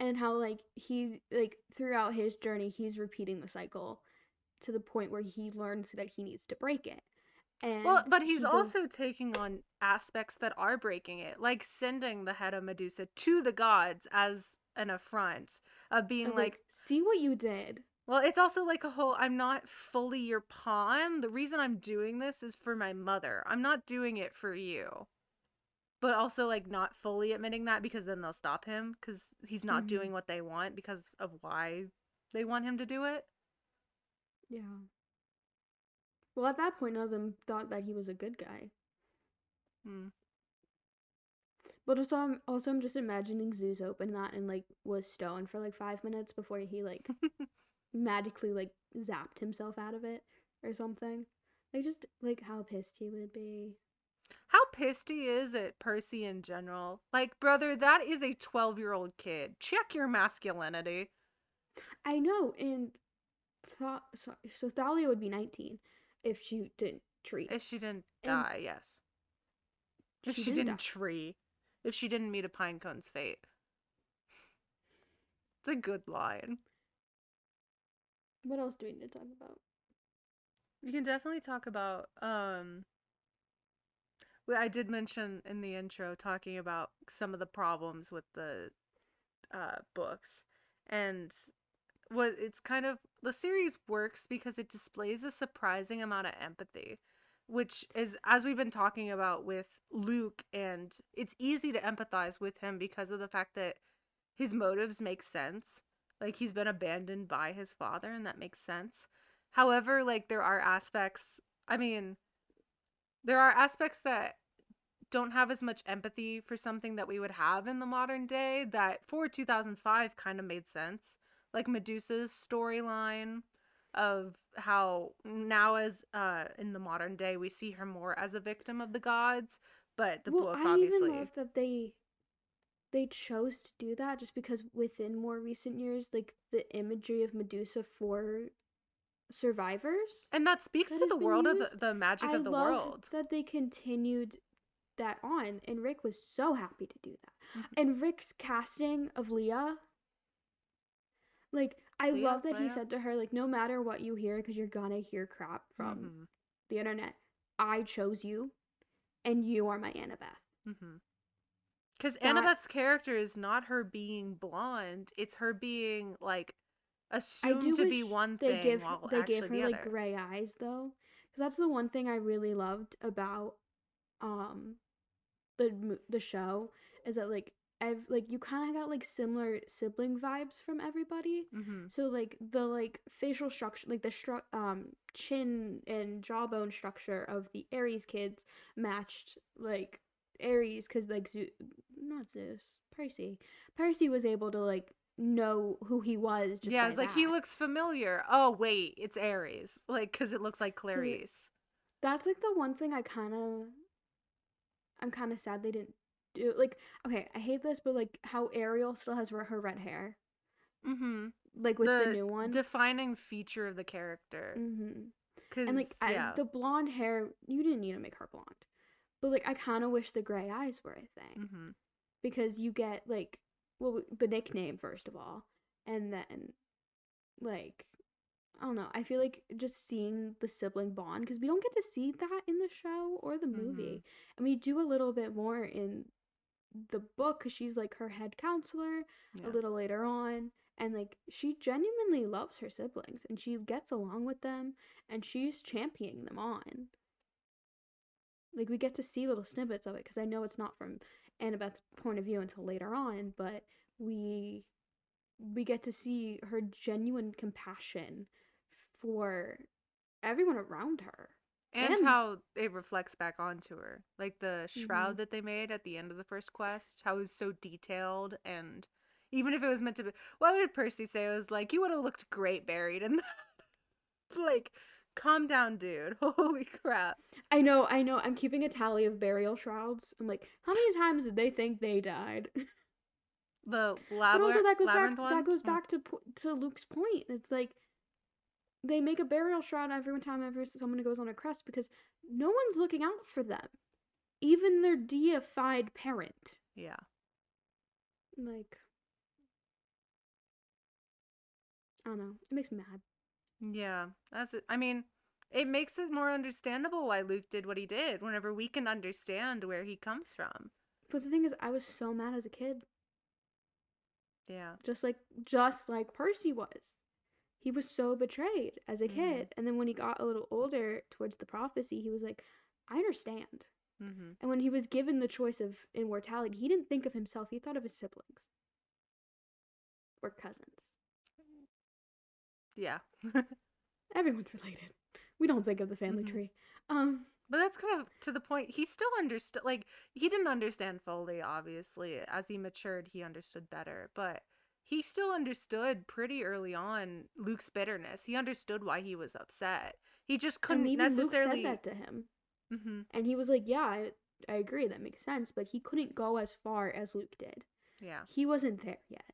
And how like he's like throughout his journey he's repeating the cycle to the point where he learns that he needs to break it. Well, And but he's he goes also taking on aspects that are breaking it, like sending the head of Medusa to the gods as an affront of being of like, like, see what you did. well, it's also like a whole, I'm not fully your pawn. The reason I'm doing this is for my mother. I'm not doing it for you. But also, like, not fully admitting that because then they'll stop him because he's not Mm-hmm. doing what they want because of why they want him to do it. Yeah. Well, at that point, none of them thought that he was a good guy. Hmm. But also I'm just imagining Zeus open that and like was stoned for like 5 minutes before he like magically like zapped himself out of it or something. Like just like how pissed he would be. How pissed he is at Percy in general. Like, brother, that is a 12-year-old kid. Check your masculinity. I know, and so Thalia would be 19 if she didn't treat, If she didn't and die, yes. If she she didn't didn't die. tree. If she didn't meet a pinecone's fate. It's a good line. What else do we need to talk about? We can definitely talk about, well, I did mention in the intro talking about some of the problems with the books. And what it's kind of the series works because it displays a surprising amount of empathy, which is as we've been talking about with Luke, and it's easy to empathize with him because of the fact that his motives make sense. Like he's been abandoned by his father and that makes sense. However, like there are aspects, I mean, there are aspects that don't have as much empathy for something that we would have in the modern day that for 2005 kind of made sense. Like Medusa's storyline of how now as in the modern day we see her more as a victim of the gods, but the Well, book I even obviously. love that they chose to do that just because within more recent years, like the imagery of Medusa for survivors And that speaks that to has the been world of used, the magic I of the love world. that they continued that on, and Rick was so happy to do that. Mm-hmm. And Rick's casting of Leah, like I Leah, love that he Leia. said to her like no matter what you hear because you're gonna hear crap from Mm-hmm. the internet, I chose you and you are my Annabeth. Mm-hmm. Because That Annabeth's character is not her being blonde, it's her being like I assumed do to be wish one thing while they gave actually her the like other. gray eyes though, because that's the one thing I really loved about um the show is that like you kind of got like similar sibling vibes from everybody. Mm-hmm. So like the like facial structure, like the chin and jawbone structure of the Aries kids matched like Aries because like not Zeus, Percy was able to like know who he was just Yeah, by it's like, he that. looks familiar. Oh, wait, it's Ares. Like, because it looks like So Clarice. that's like the one thing I'm kind of sad they didn't do. Like, okay, I hate this, but like how Ariel still has her red hair, Mm-hmm. like with the The new one. defining feature of the character. Mhm. And like Because, yeah. the blonde hair, you didn't need to make her blonde. But like I kind of wish the gray eyes were a thing Mm-hmm. because you get like, well, the nickname first of all, and then like, I don't know. I feel like just seeing the sibling bond, because we don't get to see that in the show or the Mm-hmm. movie, and we do a little bit more in the book because she's like her head counselor a Yeah. little later on, and like she genuinely loves her siblings and she gets along with them and she's championing them on. Like we get to see little snippets of it because I know it's not from Annabeth's point of view until later on, but we we get to see her genuine compassion for everyone around her. And And how it reflects back onto her. Like the mm-hmm. shroud that they made at the end of the first quest, how it was so detailed. And even if it was meant to be, what did Percy say? It was like, you would have looked great buried in that. Like, calm down, dude. Holy crap. I know. I'm keeping a tally of burial shrouds. I'm like, how many times did they think they died? The But also labyrinth that one? goes back to Luke's point. It's like they make a burial shroud every time ever someone goes on a crest because no one's looking out for them, even their deified parent. Yeah. Like, I don't know. It makes me mad. Yeah. That's it. I mean, it makes it more understandable why Luke did what he did whenever we can understand where he comes from. But the thing is, I was so mad as a kid, Yeah. just like Percy was. He was so betrayed as a Mm-hmm. kid, and then when he got a little older towards the prophecy, he was like, I understand. Mm-hmm. And when he was given the choice of immortality, he didn't think of himself. He thought of his siblings or cousins. Yeah. Everyone's related. We don't think of the family Mm-hmm. tree. But that's kind of to the point. He still understood, like, he didn't understand fully, obviously. As he matured, he understood better. But he still understood pretty early on Luke's bitterness. He understood why he was upset. He just and couldn't even Luke said necessarily. that to him. Hmm. And he was like, yeah, I agree. That makes sense. But he couldn't go as far as Luke did. Yeah. He wasn't there yet.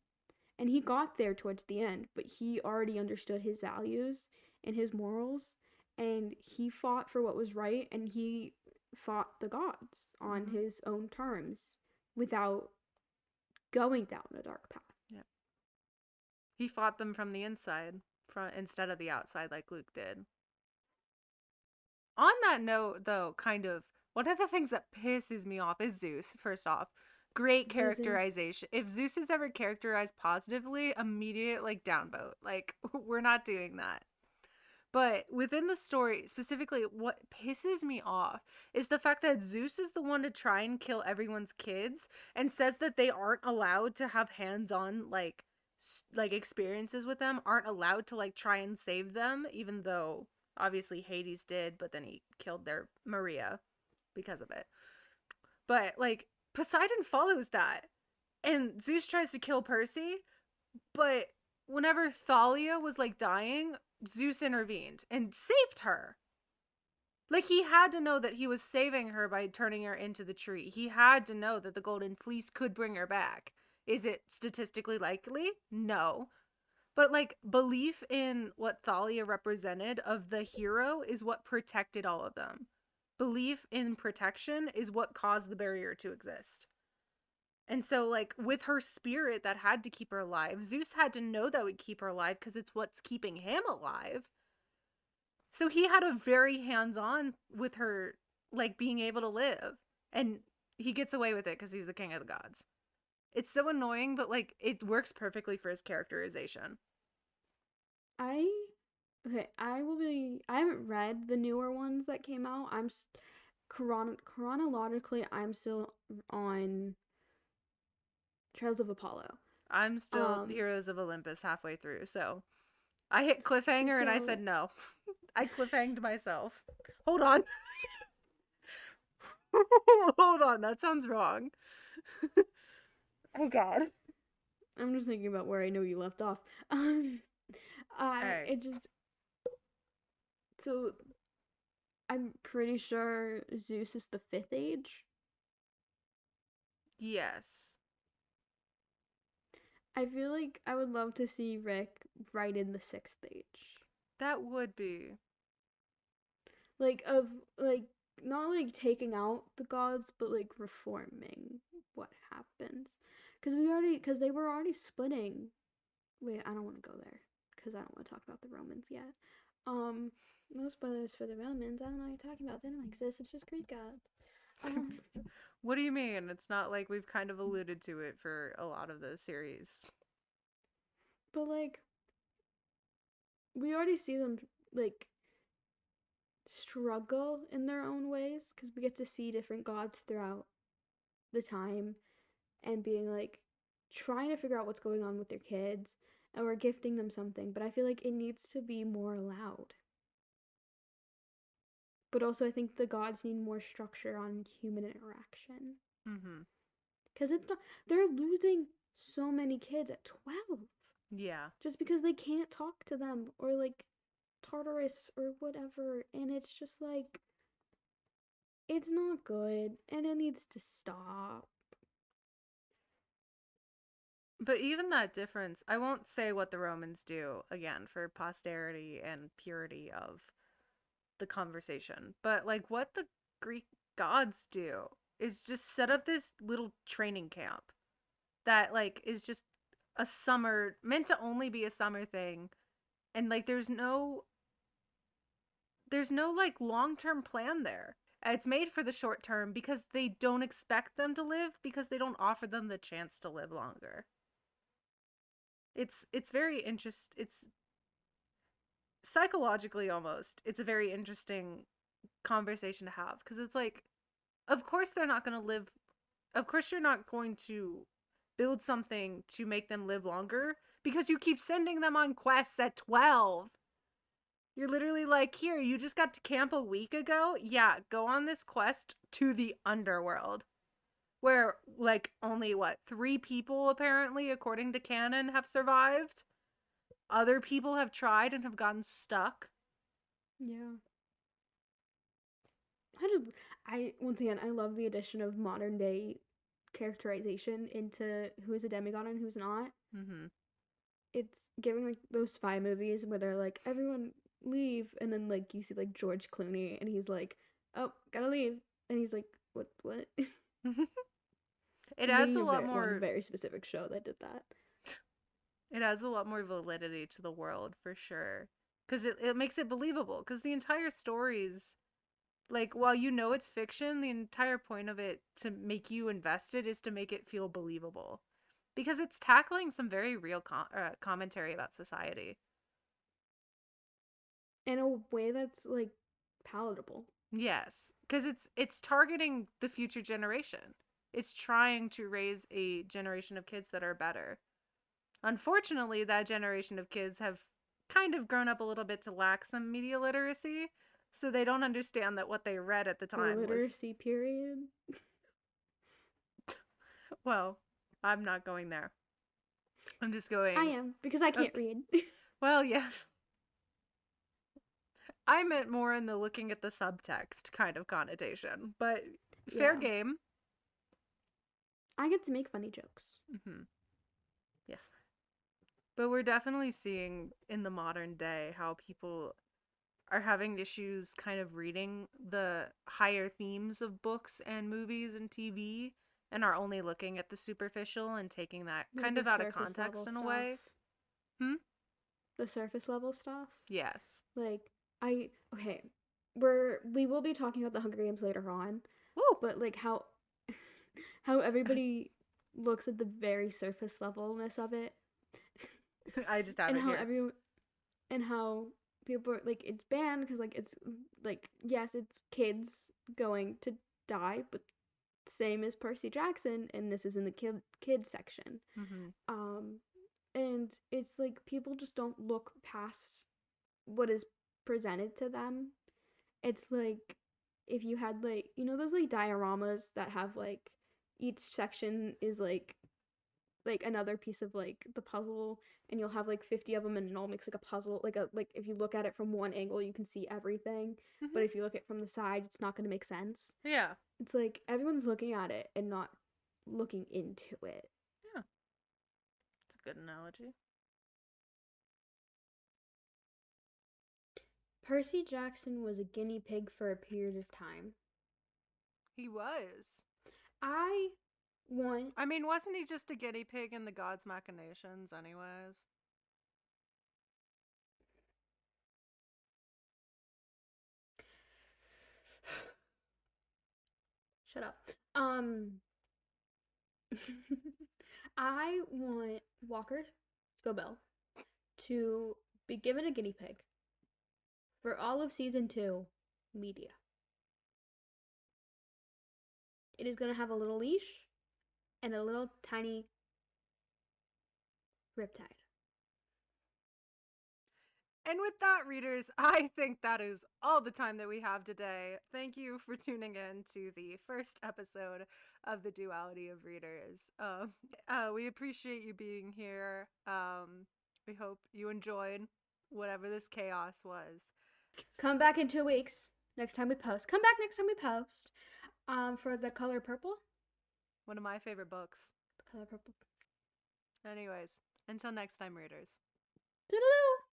And he got there towards the end, but he already understood his values and his morals. And he fought for what was right. And he fought the gods on Hmm. his own terms without going down a dark path. Yeah. He fought them from the inside, from instead of the outside, like Luke did. On that note, though, kind of, one of the things that pisses me off is Zeus, first off. Great Zuzu. characterization. If Zeus is ever characterized positively, immediate, like, downvote. Like, we're not doing that. But within the story, specifically, what pisses me off is the fact that Zeus is the one to try and kill everyone's kids and says that they aren't allowed to have hands-on, like experiences with them, aren't allowed to, like, try and save them, even though obviously Hades did, but then he killed their Maria because of it. But, like, Poseidon follows that, and Zeus tries to kill Percy, but whenever Thalia was, like, dying, Zeus intervened and saved her. Like, he had to know that he was saving her by turning her into the tree. He had to know that the golden fleece could bring her back. Is it statistically likely? No. But, like, belief in what Thalia represented of the hero is what protected all of them. Belief in protection is what caused the barrier to exist. And so, like, with her spirit that had to keep her alive, Zeus had to know that would keep her alive because it's what's keeping him alive. So he had a very hands-on with her, like, being able to live. And he gets away with it because he's the king of the gods. It's so annoying, but, like, it works perfectly for his characterization. I okay. I haven't read the newer ones that came out. Chronologically. I'm still on Trails of Apollo. I'm still Um. Heroes of Olympus halfway through, so I hit cliffhanger and I said So no. I cliffhanged myself. Hold on. Hold on, that sounds wrong. Oh god. I'm just thinking about where I know you left off. Um, All I right. it just so I'm pretty sure Zeus is the fifth age. Yes. I feel like I would love to see Rick right in the sixth age. That would be. Like of like not like taking out the gods, but like reforming what happens. Because they were already splitting. Wait, I don't want to go there because I don't want to talk about the Romans yet. Um, no spoilers for the Romans. I don't know what you're talking about. They don't exist. It's just Greek gods. Um, What do you mean? It's not like we've kind of alluded to it for a lot of the series. but like we already see them like struggle in their own ways because we get to see different gods throughout the time and being like trying to figure out what's going on with their kids and we're gifting them something, but I feel like it needs to be more loud. But also I think the gods need more structure on human interaction. Mm-hmm. Cuz it's not they're losing so many kids at 12 Yeah. just because they can't talk to them or like Tartarus or whatever and it's just like it's not good and it needs to stop. But even that difference, I won't say what the Romans do, again, for posterity and purity of the conversation, but like what the Greek gods do is just set up this little training camp that like is just a summer meant to only be a summer thing, and like there's no like long-term plan there. It's made for the short term because they don't expect them to live, because they don't offer them the chance to live longer. It's very it's psychologically, almost, it's a very interesting conversation to have, because it's like, of course they're not going to live, of course you're not going to build something to make them live longer because you keep sending them on quests at 12. You're literally like, here, you just got to camp a week ago, yeah, go on this quest to the underworld, where like only what, 3 people apparently according to canon have survived. Other people have tried and have gotten stuck. Yeah. I once again I love the addition of modern day characterization into who is a demigod and who's not. Mm-hmm. It's giving like those spy movies where they're like everyone leave and then like you see like George Clooney and he's like, "Oh, gotta leave." And he's like, "What?" It I'm adds thinking a of lot one more. very specific show that did that. It adds a lot more validity to the world, for sure, because it makes it believable, because the entire story's like, while you know it's fiction, the entire point of it, to make you invested, is to make it feel believable, because it's tackling some very real commentary about society. In a way that's like palatable. Yes, because it's targeting the future generation. It's trying to raise a generation of kids that are better. Unfortunately, that generation of kids have kind of grown up a little bit to lack some media literacy, so they don't understand that what they read at the The time was, literacy period. well, I'm not going there. I'm just I going, am because I can't okay, read. well, yeah. I meant more in the looking at the subtext kind of connotation, but fair Yeah. game. I get to make funny jokes. Hmm. Yeah. But we're definitely seeing in the modern day how people are having issues kind of reading the higher themes of books and movies and TV, and are only looking at the superficial and taking that Like kind the of out of surface level context in a stuff. way. Hmm? The surface level stuff. Yes. Like okay, we will be talking about the Hunger Games later on, Woo! but like how how everybody looks at the very surface levelness of it, I just have and it how here. everyone and how people are like it's banned because like it's like yes it's kids going to die, but same as Percy Jackson, and this is in the kid section. Hmm. Um, and it's like people just don't look past what is presented to them. It's like if you had like those like dioramas that have like each section is like like another piece of like the puzzle, and you'll have like 50 of them, and it all makes like a puzzle. Like if you look at it from one angle, you can see everything, but Mm-hmm. if you look at it from the side, it's not going to make sense. Yeah. It's like everyone's looking at it and not looking into it. Yeah. It's a good analogy. Percy Jackson was a guinea pig for a period of time. He was. I want. I mean, wasn't he just a guinea pig in the gods' machinations, anyways? Shut up. I want Walker Scobell to be given a guinea pig for all of season 2 media. It is going to have a little leash and a little tiny riptide. And with that, readers, I think that is all the time that we have today. Thank you for tuning in to the first episode of the Duality of Readers. We appreciate you being here. We hope you enjoyed whatever this chaos was. Come back in 2 weeks. Next time we post. Come back next time we post. For the color purple. One of my favorite books. The color purple. Anyways, until next time, readers. Toodaloo!